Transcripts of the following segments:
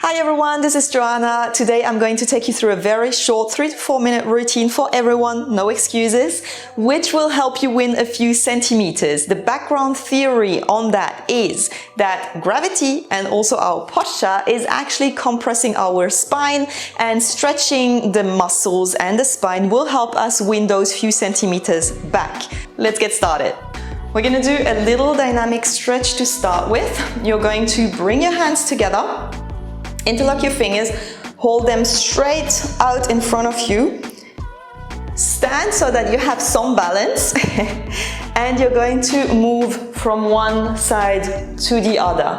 Hi everyone, this is Joanna. Today I'm going to take you through a very short 3 to 4 minute routine for everyone, no excuses, which will help you win a few centimeters. The background theory on that is that gravity and also our posture is actually compressing our spine, and stretching the muscles and the spine will help us win those few centimeters back. Let's get started. We're going to do a little dynamic stretch to start with. You're going to bring your hands together. Interlock your fingers, hold them straight out in front of you. Stand so that you have some balance and you're going to move from one side to the other.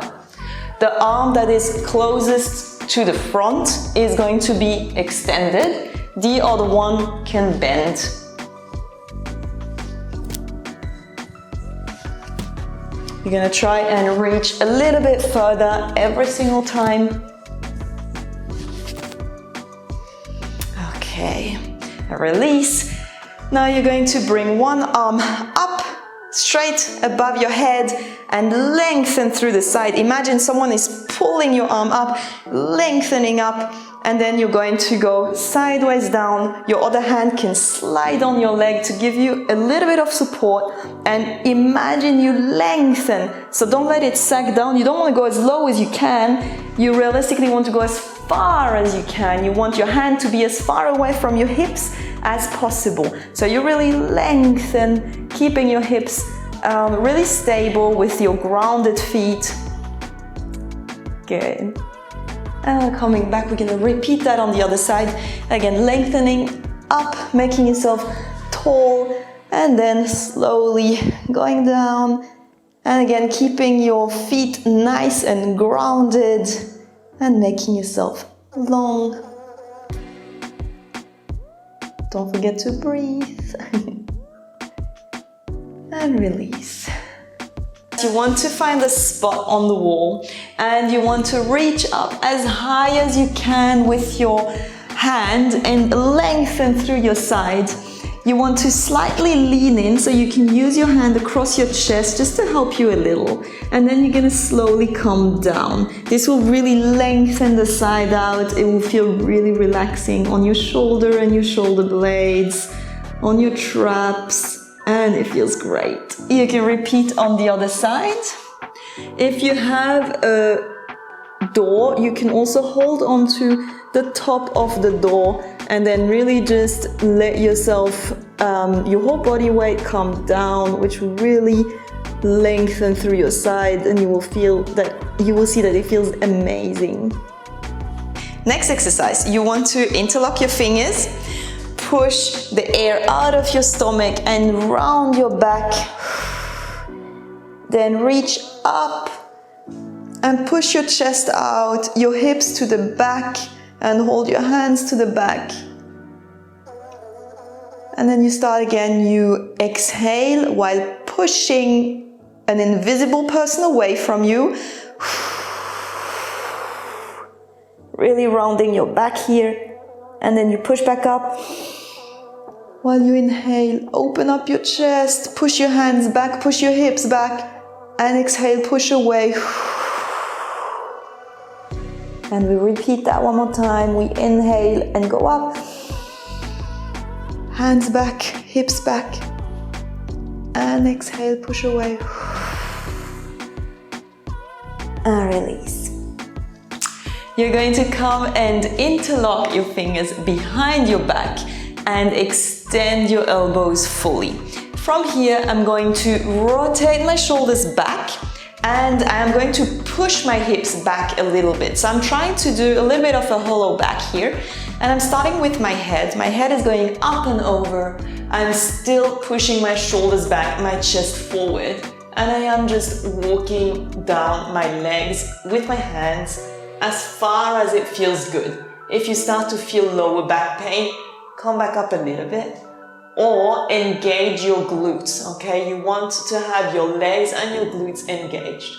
The arm that is closest to the front is going to be extended. The other one can bend. You're going to try and reach a little bit further every single time. Okay, release. Now you're going to bring one arm up, straight above your head, and lengthen through the side. Imagine someone is pulling your arm up, lengthening up, and then you're going to go sideways down. Your other hand can slide on your leg to give you a little bit of support, and imagine you lengthen. So don't let it sag down. You don't want to go as low as you can. You realistically want to go as far as you can. You want your hand to be as far away from your hips as possible. So you really lengthen, keeping your hips really stable with your grounded feet. Good. Coming back, we're going to repeat that on the other side. Again, lengthening up, making yourself tall, and then slowly going down. And again, keeping your feet nice and grounded and making yourself long. Don't forget to breathe. And release. You want to find a spot on the wall and you want to reach up as high as you can with your hand and lengthen through your side. You want to slightly lean in so you can use your hand across your chest just to help you a little. And then you're going to slowly come down. This will really lengthen the side out. It will feel really relaxing on your shoulder and your shoulder blades, on your traps, and it feels great. You can repeat on the other side. If you have a door, you can also hold on to the top of the door and then really just let yourself, your whole body weight come down, which will really lengthen through your side, and you will see that it feels amazing. Next exercise, you want to interlock your fingers, push the air out of your stomach and round your back, then reach up and push your chest out, your hips to the back, and hold your hands to the back. And then you start again. You exhale while pushing an invisible person away from you. Really rounding your back here. And then you push back up. While you inhale, open up your chest, push your hands back, push your hips back, and exhale, push away. And we repeat that one more time. We inhale and go up. Hands back, hips back. And exhale, push away. And release. You're going to come and interlock your fingers behind your back and extend your elbows fully. From here, I'm going to rotate my shoulders back. And I'm going to push my hips back a little bit. So I'm trying to do a little bit of a hollow back here. And I'm starting with my head. My head is going up and over. I'm still pushing my shoulders back, my chest forward. And I am just walking down my legs with my hands as far as it feels good. If you start to feel lower back pain, come back up a little bit. Or engage your glutes, okay? You want to have your legs and your glutes engaged.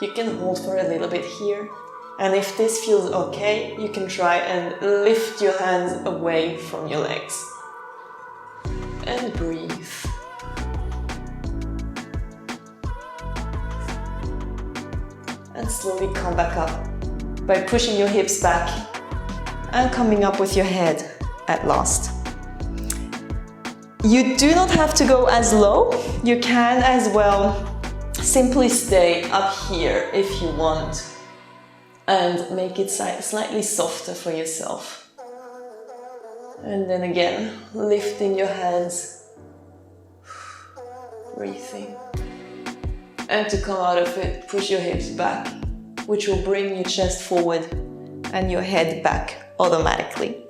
You can hold for a little bit here. And if this feels okay, you can try and lift your hands away from your legs. And breathe. And slowly come back up. by pushing your hips back and coming up with your head at last. You do not have to go as low. You can as well simply stay up here if you want and make it slightly softer for yourself. And then again, lifting your hands, breathing. And to come out of it, push your hips back, which will bring your chest forward and your head back automatically.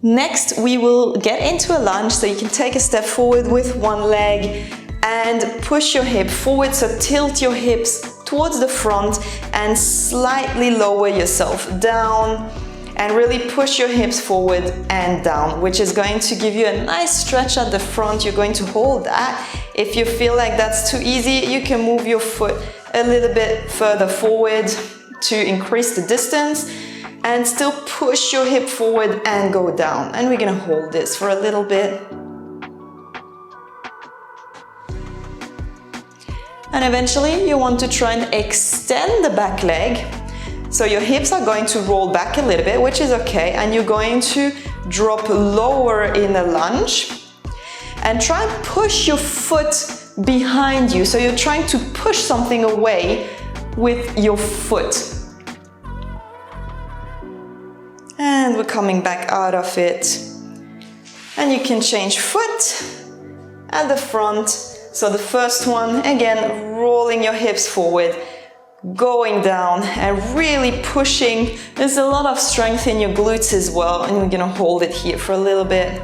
Next, we will get into a lunge, so you can take a step forward with one leg and push your hip forward, so tilt your hips towards the front and slightly lower yourself down and really push your hips forward and down, which is going to give you a nice stretch at the front. You're going to hold that. If you feel like that's too easy, you can move your foot a little bit further forward to increase the distance and still push your hip forward and go down. And we're gonna hold this for a little bit. And eventually you want to try and extend the back leg. So your hips are going to roll back a little bit, which is okay. And you're going to drop lower in a lunge and try and push your foot behind you. So you're trying to push something away with your foot. And we're coming back out of it. And you can change foot at the front. So the first one, again, rolling your hips forward, going down and really pushing. There's a lot of strength in your glutes as well. And we're gonna hold it here for a little bit.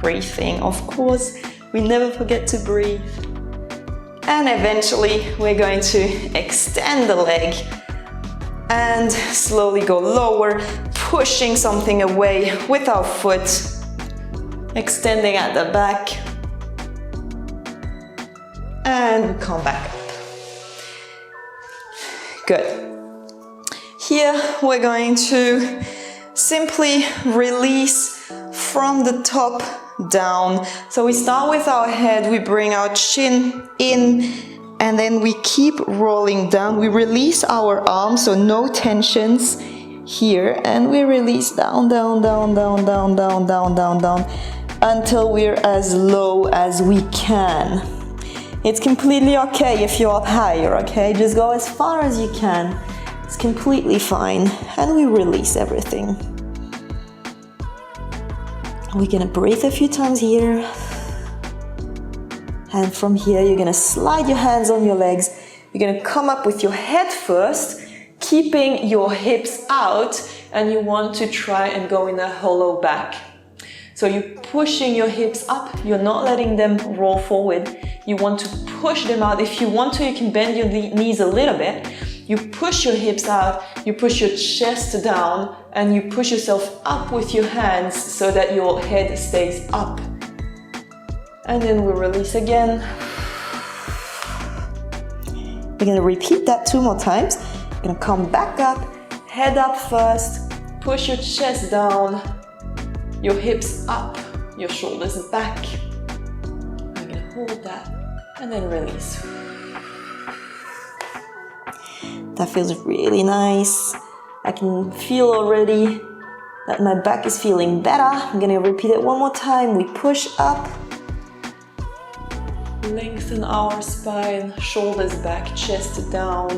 Breathing, of course. We never forget to breathe. And eventually we're going to extend the leg and slowly go lower, pushing something away with our foot, extending at the back, and come back up. Good. Here we're going to simply release from the top down. So we start with our head, we bring our chin in, and then we keep rolling down. We release our arms, so no tensions here, and we release down, down, down, down, down, down, down, down, down, until we're as low as we can. It's completely okay if you're up higher, okay? Just go as far as you can. It's completely fine. And we release everything. We're gonna breathe a few times here. And from here, you're gonna slide your hands on your legs. You're gonna come up with your head first, keeping your hips out, and you want to try and go in a hollow back. So you're pushing your hips up, you're not letting them roll forward. You want to push them out. If you want to, you can bend your knees a little bit. You push your hips out, you push your chest down, and you push yourself up with your hands so that your head stays up. And then we release again. We're gonna repeat that 2 more times. You're gonna come back up, head up first, push your chest down, your hips up, your shoulders back. I'm gonna hold that and then release. That feels really nice. I can feel already that my back is feeling better. I'm gonna repeat it 1 more time. We push up, lengthen our spine, shoulders back, chest down,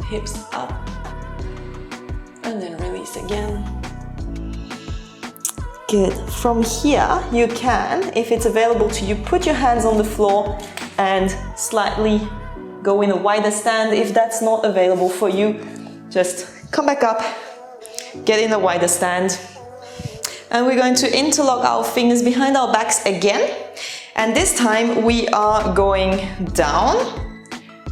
hips up, and then release again. Good. From here, you can, if it's available to you, put your hands on the floor and slightly go in a wider stand. If that's not available for you, just come back up, get in a wider stand. And we're going to interlock our fingers behind our backs again. And this time we are going down,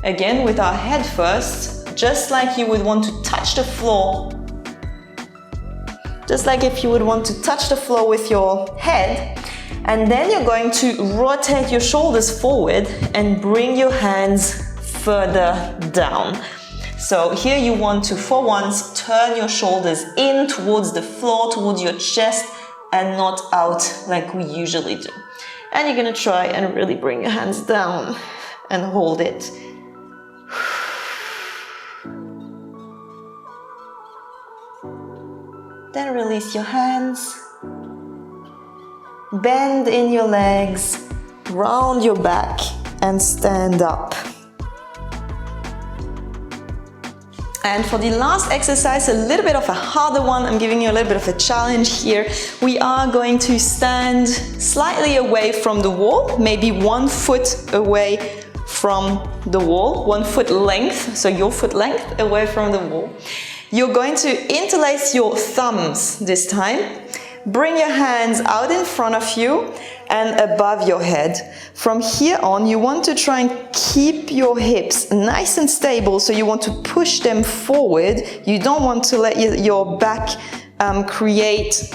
again with our head first, just like you would want to touch the floor. Just like if you would want to touch the floor with your head. And then you're going to rotate your shoulders forward and bring your hands further down. So here you want to, for once, turn your shoulders in towards the floor, towards your chest, and not out like we usually do. And you're gonna try and really bring your hands down and hold it. Then release your hands. Bend in your legs, round your back and stand up. And for the last exercise, a little bit of a harder one, I'm giving you a little bit of a challenge here. We are going to stand slightly away from the wall, maybe 1 foot away from the wall, 1 foot length, so your foot length away from the wall. You're going to interlace your thumbs this time. Bring your hands out in front of you and above your head. From here on, you want to try and keep your hips nice and stable, so you want to push them forward. You don't want to let your back create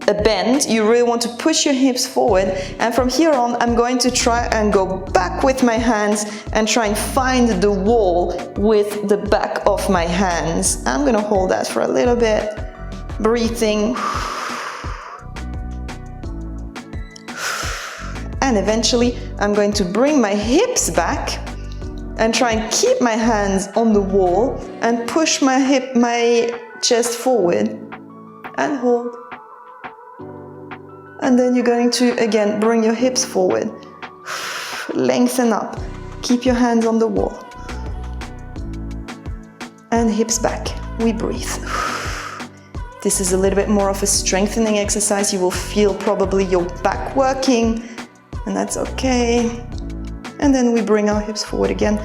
a bend. You really want to push your hips forward. And from here on, I'm going to try and go back with my hands and try and find the wall with the back of my hands. I'm gonna hold that for a little bit, breathing. And eventually, I'm going to bring my hips back and try and keep my hands on the wall and push my chest forward and hold. And then you're going to, again, bring your hips forward. Lengthen up. Keep your hands on the wall. And hips back. We breathe. This is a little bit more of a strengthening exercise. You will feel probably your back working, and that's okay. And then we bring our hips forward again.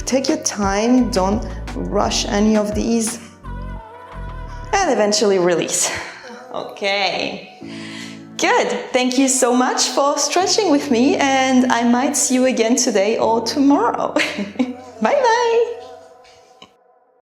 Take your time, don't rush any of these. And eventually release. Okay, good. Thank you so much for stretching with me, and I might see you again today or tomorrow. Bye bye.